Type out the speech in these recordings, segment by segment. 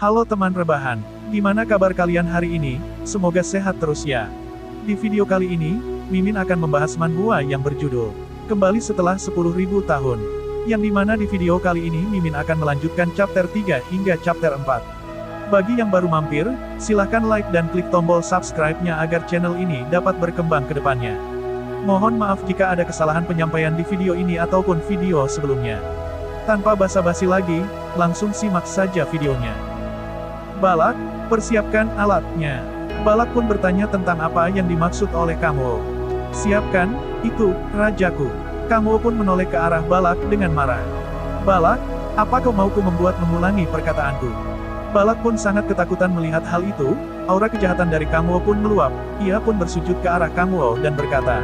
Halo teman rebahan, gimana kabar kalian hari ini? Semoga sehat terus ya. Di video kali ini, Mimin akan membahas manhwa yang berjudul Kembali Setelah 10.000 Tahun. Yang dimana di video kali ini Mimin akan melanjutkan chapter 3 hingga chapter 4. Bagi yang baru mampir, silahkan like dan klik tombol subscribe-nya agar channel ini dapat berkembang ke depannya. Mohon maaf jika ada kesalahan penyampaian di video ini ataupun video sebelumnya. Tanpa basa-basi lagi, langsung simak saja videonya. Balak, persiapkan alatnya. Balak pun bertanya tentang apa yang dimaksud oleh Kangwo. Siapkan, itu, rajaku. Kangwo pun menoleh ke arah Balak dengan marah. Balak, apa kau mauku membuat mengulangi perkataanku? Balak pun sangat ketakutan melihat hal itu, aura kejahatan dari Kangwo pun meluap, ia pun bersujud ke arah Kangwo dan berkata,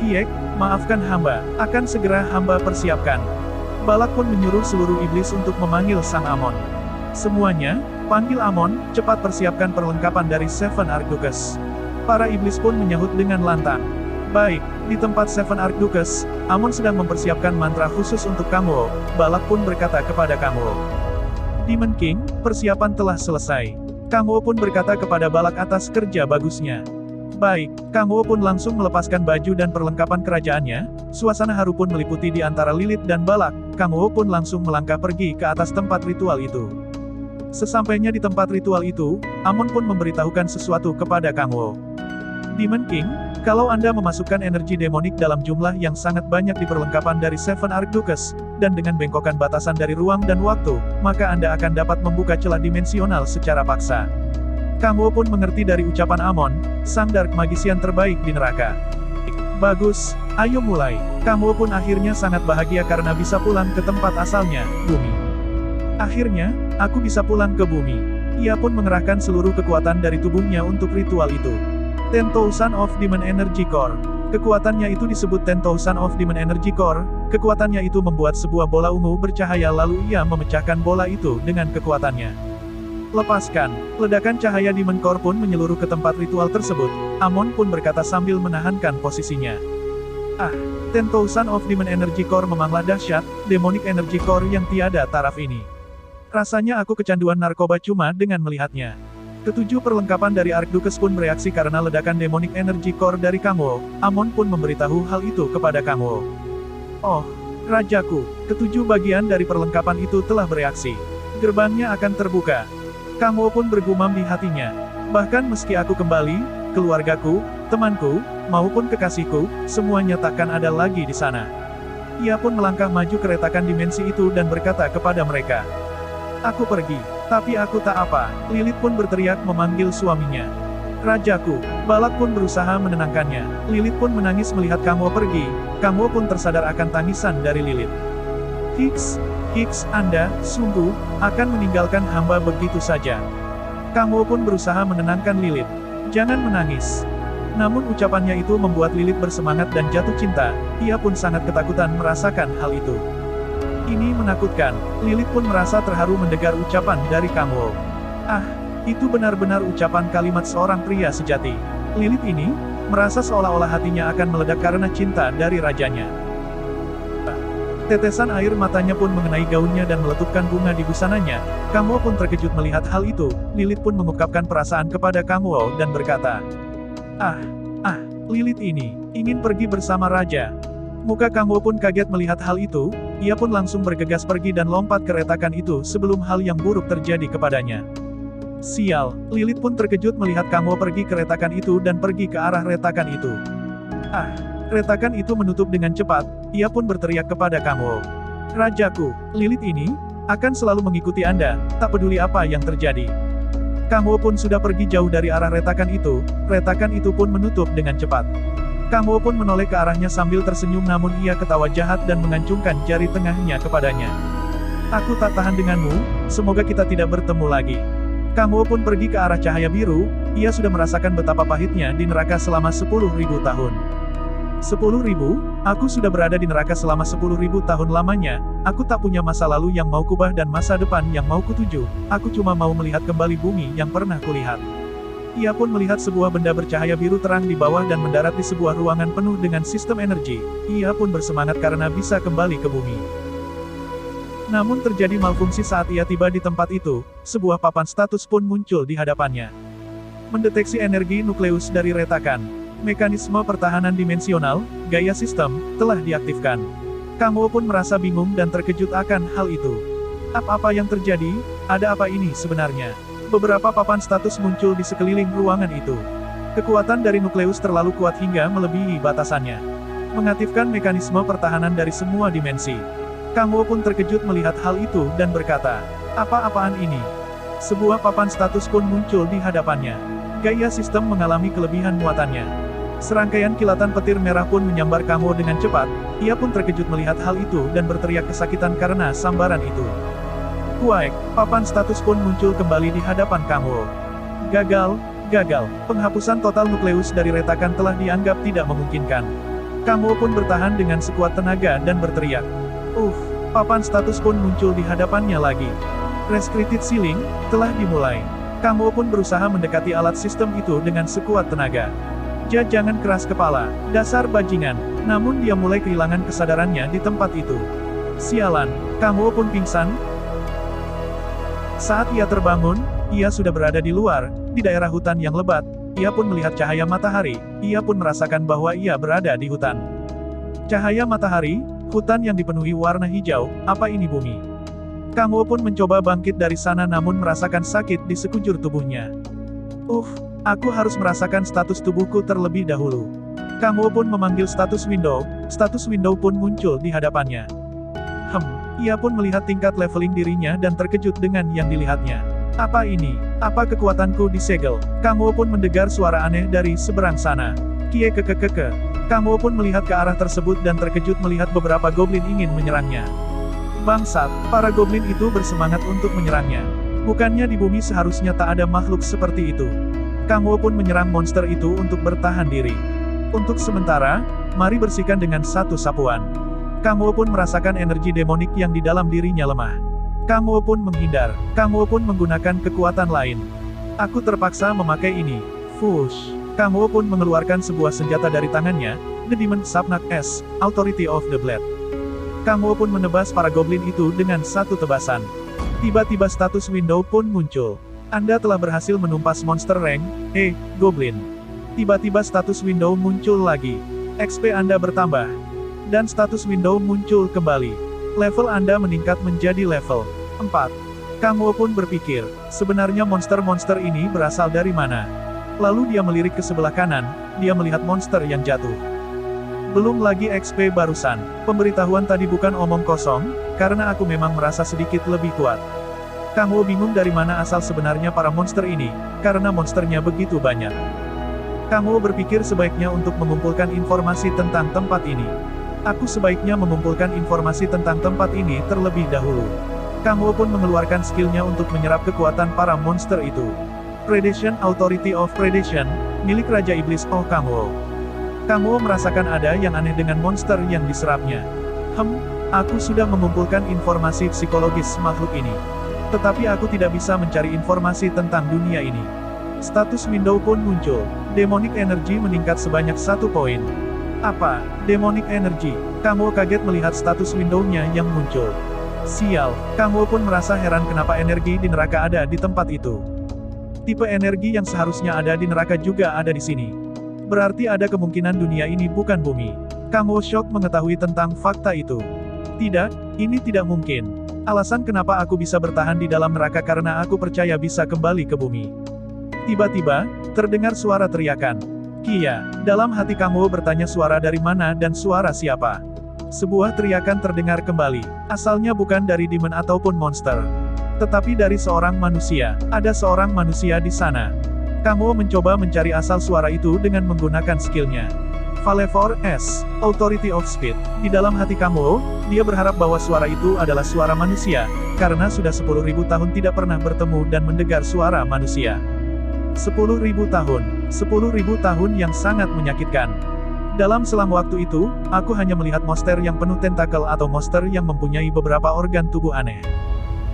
Hiek, maafkan hamba, akan segera hamba persiapkan. Balak pun menyuruh seluruh iblis untuk memanggil Sang Amon. Semuanya, panggil Amon, cepat persiapkan perlengkapan dari Seven Archduchess. Para iblis pun menyahut dengan lantang. Baik, di tempat Seven Archduchess, Amon sedang mempersiapkan mantra khusus untuk Kangwo. Balak pun berkata kepada Kangwo, Demon King, persiapan telah selesai. Kangwo pun berkata kepada Balak atas kerja bagusnya. Baik, Kangwo pun langsung melepaskan baju dan perlengkapan kerajaannya, suasana haru pun meliputi di antara Lilith dan Balak, Kangwo pun langsung melangkah pergi ke atas tempat ritual itu. Sesampainya di tempat ritual itu, Amon pun memberitahukan sesuatu kepada Kangwo. Demon King, kalau Anda memasukkan energi demonik dalam jumlah yang sangat banyak di perlengkapan dari Seven Archduchess, dan dengan bengkokan batasan dari ruang dan waktu, maka Anda akan dapat membuka celah dimensional secara paksa. Kangwo pun mengerti dari ucapan Amon, sang Dark Magician terbaik di neraka. Bagus, ayo mulai. Kangwo pun akhirnya sangat bahagia karena bisa pulang ke tempat asalnya, bumi. Akhirnya, aku bisa pulang ke bumi. Ia pun mengerahkan seluruh kekuatan dari tubuhnya untuk ritual itu. 10,000 of Demon Energy Core. Kekuatannya itu disebut 10,000 of Demon Energy Core. Kekuatannya itu membuat sebuah bola ungu bercahaya lalu ia memecahkan bola itu dengan kekuatannya. Lepaskan. Ledakan cahaya Demon Core pun menyeluruh ke tempat ritual tersebut. Amon pun berkata sambil menahankan posisinya. 10,000 of Demon Energy Core memanglah dahsyat, Demonic Energy Core yang tiada taraf ini. Rasanya aku kecanduan narkoba cuma dengan melihatnya. Ketujuh perlengkapan dari Archduchess pun bereaksi karena ledakan Demonic Energy Core dari Kangwo. Amon pun memberitahu hal itu kepada Kangwo. Oh, rajaku, ketujuh bagian dari perlengkapan itu telah bereaksi. Gerbangnya akan terbuka. Kangwo pun bergumam di hatinya. Bahkan meski aku kembali, keluargaku, temanku, maupun kekasihku, semuanya takkan ada lagi di sana. Ia pun melangkah maju ke retakan dimensi itu dan berkata kepada mereka. Aku pergi, tapi aku tak apa. Lilith pun berteriak memanggil suaminya. Rajaku, Balak pun berusaha menenangkannya. Lilith pun menangis melihat Kangwo pergi. Kangwo pun tersadar akan tangisan dari Lilith. Hicks, Anda, sungguh, akan meninggalkan hamba begitu saja. Kangwo pun berusaha menenangkan Lilith. Jangan menangis. Namun ucapannya itu membuat Lilith bersemangat dan jatuh cinta, ia pun sangat ketakutan merasakan hal itu. Ini menakutkan, Lilith pun merasa terharu mendengar ucapan dari Kangwo. Itu benar-benar ucapan kalimat seorang pria sejati. Lilith ini, merasa seolah-olah hatinya akan meledak karena cinta dari rajanya. Tetesan air matanya pun mengenai gaunnya dan meletupkan bunga di busananya. Kangwo pun terkejut melihat hal itu. Lilith pun mengungkapkan perasaan kepada Kangwo dan berkata, Lilith ini, ingin pergi bersama raja. Muka Kangwo pun kaget melihat hal itu, ia pun langsung bergegas pergi dan lompat ke retakan itu sebelum hal yang buruk terjadi kepadanya. Sial, Lilith pun terkejut melihat Kangwo pergi ke retakan itu dan pergi ke arah retakan itu. Retakan itu menutup dengan cepat, ia pun berteriak kepada Kangwo. Rajaku, Lilith ini, akan selalu mengikuti Anda, tak peduli apa yang terjadi. Kangwo pun sudah pergi jauh dari arah retakan itu pun menutup dengan cepat. Kangwo pun menoleh ke arahnya sambil tersenyum namun ia ketawa jahat dan mengancungkan jari tengahnya kepadanya. Aku tak tahan denganmu, semoga kita tidak bertemu lagi. Kangwo pun pergi ke arah cahaya biru, ia sudah merasakan betapa pahitnya di neraka selama 10.000 tahun. 10.000, aku sudah berada di neraka selama 10.000 tahun lamanya, aku tak punya masa lalu yang mau kubah dan masa depan yang mau kutuju, aku cuma mau melihat kembali bumi yang pernah kulihat. Ia pun melihat sebuah benda bercahaya biru terang di bawah dan mendarat di sebuah ruangan penuh dengan sistem energi, ia pun bersemangat karena bisa kembali ke bumi. Namun terjadi malfungsi saat ia tiba di tempat itu, sebuah papan status pun muncul di hadapannya. Mendeteksi energi nukleus dari retakan. Mekanisme pertahanan dimensional, gaya sistem, telah diaktifkan. Kamu pun merasa bingung dan terkejut akan hal itu. Apa yang terjadi? Ada apa ini sebenarnya? Beberapa papan status muncul di sekeliling ruangan itu. Kekuatan dari nukleus terlalu kuat hingga melebihi batasannya. Mengaktifkan mekanisme pertahanan dari semua dimensi. Kamu pun terkejut melihat hal itu dan berkata, apa-apaan ini? Sebuah papan status pun muncul di hadapannya. Gaya sistem mengalami kelebihan muatannya. Serangkaian kilatan petir merah pun menyambar kamu dengan cepat, ia pun terkejut melihat hal itu dan berteriak kesakitan karena sambaran itu. Kuaik, papan status pun muncul kembali di hadapan kamu. Gagal. Penghapusan total nukleus dari retakan telah dianggap tidak memungkinkan. Kamu pun bertahan dengan sekuat tenaga dan berteriak. Papan status pun muncul di hadapannya lagi. Restricted Ceiling telah dimulai. Kamu pun berusaha mendekati alat sistem itu dengan sekuat tenaga. Jangan keras kepala, dasar bajingan. Namun dia mulai kehilangan kesadarannya di tempat itu. Sialan, kamu pun pingsan. Saat ia terbangun, ia sudah berada di luar, di daerah hutan yang lebat. Ia pun melihat cahaya matahari, ia pun merasakan bahwa ia berada di hutan. Cahaya matahari, hutan yang dipenuhi warna hijau, apa ini bumi? Kamu pun mencoba bangkit dari sana namun merasakan sakit di sekujur tubuhnya. Aku harus merasakan status tubuhku terlebih dahulu. Kamu pun memanggil status window pun muncul di hadapannya. Ia pun melihat tingkat leveling dirinya dan terkejut dengan yang dilihatnya. Apa ini? Apa kekuatanku disegel? Kamu pun mendengar suara aneh dari seberang sana. Kamu pun melihat ke arah tersebut dan terkejut melihat beberapa goblin ingin menyerangnya. Bangsat, para goblin itu bersemangat untuk menyerangnya. Bukannya di bumi seharusnya tak ada makhluk seperti itu. Kamu pun menyerang monster itu untuk bertahan diri. Untuk sementara, mari bersihkan dengan satu sapuan. Kamu pun merasakan energi demonik yang di dalam dirinya lemah. Kamu pun menghindar. Kamu pun menggunakan kekuatan lain. Aku terpaksa memakai ini. Fush. Kamu pun mengeluarkan sebuah senjata dari tangannya, The Demon Sabnak S, Authority of the Blade. Kamu pun menebas para goblin itu dengan satu tebasan. Tiba-tiba status window pun muncul. Anda telah berhasil menumpas monster rank, goblin. Tiba-tiba status window muncul lagi. XP Anda bertambah. Dan status window muncul kembali. Level Anda meningkat menjadi level 4. Kamu pun berpikir, sebenarnya monster-monster ini berasal dari mana? Lalu dia melirik ke sebelah kanan, dia melihat monster yang jatuh. Belum lagi XP barusan. Pemberitahuan tadi bukan omong kosong, karena aku memang merasa sedikit lebih kuat. Kamu bingung dari mana asal sebenarnya para monster ini, karena monsternya begitu banyak. Kamu berpikir sebaiknya untuk mengumpulkan informasi tentang tempat ini. Aku sebaiknya mengumpulkan informasi tentang tempat ini terlebih dahulu. Kamu pun mengeluarkan skillnya untuk menyerap kekuatan para monster itu. Predation Authority of Predation, milik Raja Iblis kamu. Kamu merasakan ada yang aneh dengan monster yang diserapnya. Aku sudah mengumpulkan informasi psikologis makhluk ini. Tetapi aku tidak bisa mencari informasi tentang dunia ini. Status window pun muncul. Demonic Energy meningkat sebanyak 1 poin. Apa? Demonic Energy. Kamu kaget melihat status window-nya yang muncul. Sial, kamu pun merasa heran kenapa energi di neraka ada di tempat itu. Tipe energi yang seharusnya ada di neraka juga ada di sini. Berarti ada kemungkinan dunia ini bukan bumi. Kamu shock mengetahui tentang fakta itu. Tidak, ini tidak mungkin. Alasan kenapa aku bisa bertahan di dalam neraka karena aku percaya bisa kembali ke bumi. Tiba-tiba, terdengar suara teriakan. Kia, dalam hati kamu bertanya suara dari mana dan suara siapa. Sebuah teriakan terdengar kembali. Asalnya bukan dari demon ataupun monster. Tetapi dari seorang manusia. Ada seorang manusia di sana. Kamu mencoba mencari asal suara itu dengan menggunakan skillnya. Valevor S, Authority of Speed. Di dalam hati kamu, dia berharap bahwa suara itu adalah suara manusia, karena sudah 10.000 tahun tidak pernah bertemu dan mendengar suara manusia. 10.000 tahun. 10.000 tahun yang sangat menyakitkan. Dalam selang waktu itu, aku hanya melihat monster yang penuh tentakel atau monster yang mempunyai beberapa organ tubuh aneh.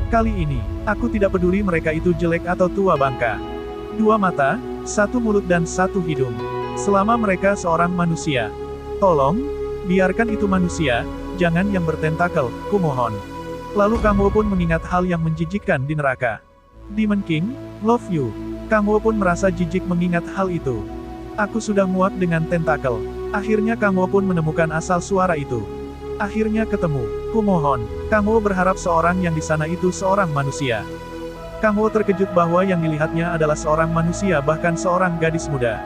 Kali ini, aku tidak peduli mereka itu jelek atau tua bangka. 2 mata, 1 mulut dan 1 hidung. Selama mereka seorang manusia. Tolong, biarkan itu manusia, jangan yang bertentakel, kumohon. Lalu Kang Wo pun mengingat hal yang menjijikkan di neraka. Demon King, love you. Kang Wo pun merasa jijik mengingat hal itu. Aku sudah muak dengan tentakel. Akhirnya Kang Wo pun menemukan asal suara itu. Akhirnya ketemu. Kumohon. Kang Wo berharap seorang yang di sana itu seorang manusia. Kang Wo terkejut bahwa yang dilihatnya adalah seorang manusia, bahkan seorang gadis muda.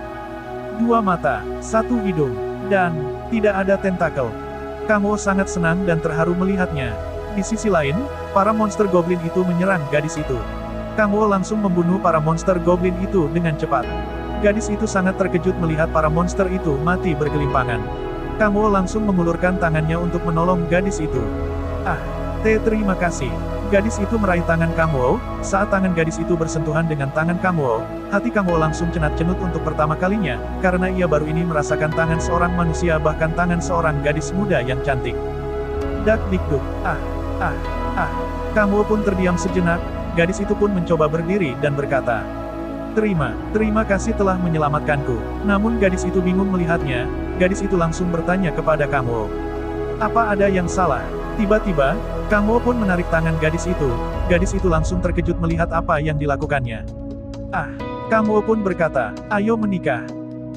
2 mata, 1 hidung, dan tidak ada tentakel. Kang Wo sangat senang dan terharu melihatnya. Di sisi lain, para monster goblin itu menyerang gadis itu. Kang Wo langsung membunuh para monster goblin itu dengan cepat. Gadis itu sangat terkejut melihat para monster itu mati bergelimpangan. Kang Wo langsung mengulurkan tangannya untuk menolong gadis itu. Terima kasih. Gadis itu meraih tangan Kang Wo. Saat tangan gadis itu bersentuhan dengan tangan Kang Wo, hati Kang Wo langsung cenut-cenut untuk pertama kalinya, karena ia baru ini merasakan tangan seorang manusia, bahkan tangan seorang gadis muda yang cantik. Dak dikduk. Kang Wo pun terdiam sejenak. Gadis itu pun mencoba berdiri dan berkata, Terima kasih telah menyelamatkanku. Namun gadis itu bingung melihatnya. Gadis itu langsung bertanya kepada Kang Wo, apa ada yang salah? Tiba-tiba, Kang Wo pun menarik tangan gadis itu. Gadis itu langsung terkejut melihat apa yang dilakukannya. Kang Wo pun berkata, ayo menikah.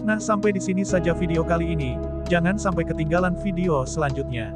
Nah, sampai di sini saja video kali ini. Jangan sampai ketinggalan video selanjutnya.